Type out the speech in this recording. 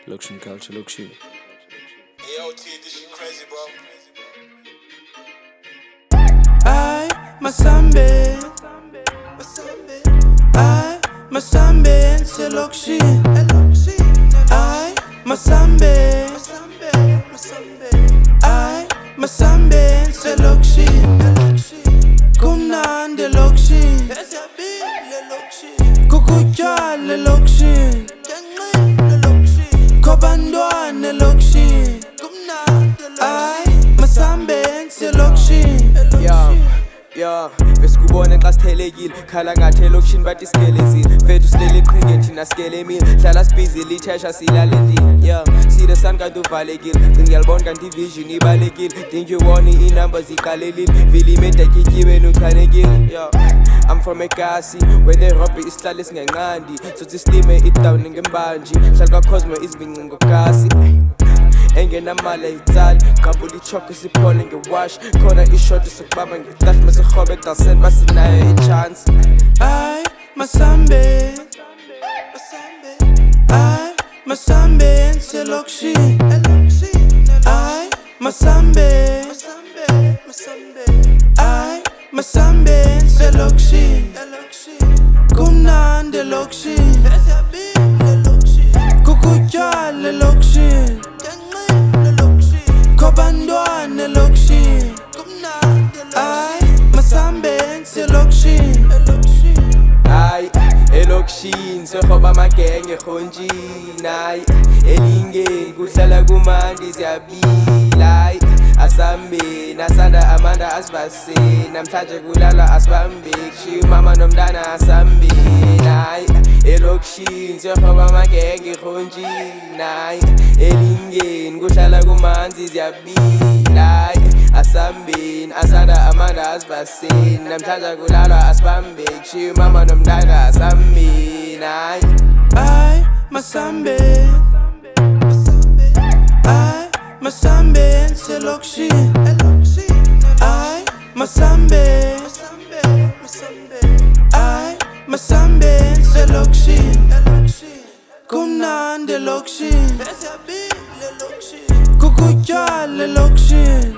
Lokshin culture, Lokshin. Hey, yo, T, this shit crazy, bro. Masambe, Masambe, c'est Lokshin. Masambe, Masambe, c'est Lokshin. Kumnande Lokshin, kukutyale Lokshin, kobantwane Lokshin. Masambe, c'est Lokshin. Yeah, besikubone xa sithelekile khala ngathi elokishini bathi sigelezile mfethu silele qhinge thina sikele emini hlala sibhizi lithesha silale endlini. Yeah, see the sun kanti uvalekile cinga ngiyalibona kanti ivision ibalekile think you want i-number ziqalelile vele imeda kityiwe nuchanekile. Yeah, I'm from eGasi where the robbery isihlale singenqandi sothi silime idown ngembanji hlala kwaCosmo izibinci ngogasi engenamali ayitsali qabula ichokho siphole ngewash khona ishoti sokubamba ngetash masirhobe egaseni basinayo ichance. Masambe, Masambe, c'est Lokshin. Masambe, Masambe, c'est Lokshin. Kumnande Lokshin, kukutyale Lokshin, kobantwane Lokshin. Masambe, c'est Lokshin. Hayi elokishini sehoba amagenge eRhontshini hayi elingeni kuhlala kumandi siyabila hayi asambeni asanda amanda asibaseni namhlanje kulala asibambeki kushiya umama nomntana asambeni hayi elokishini sehoba amagenge eRhontshini hayi elingeni kuhlala kumanzi siyabila hayi asambeni asanda amanda asibaseni namhlanje kulala asibambeki kushiya umama nomntana asambeni hayi. Masambe, Masambe, c'est Lokshin. Masambe, Masambe, c'est Lokshin. Kumnande Lokshin, kukutyale Lokshin.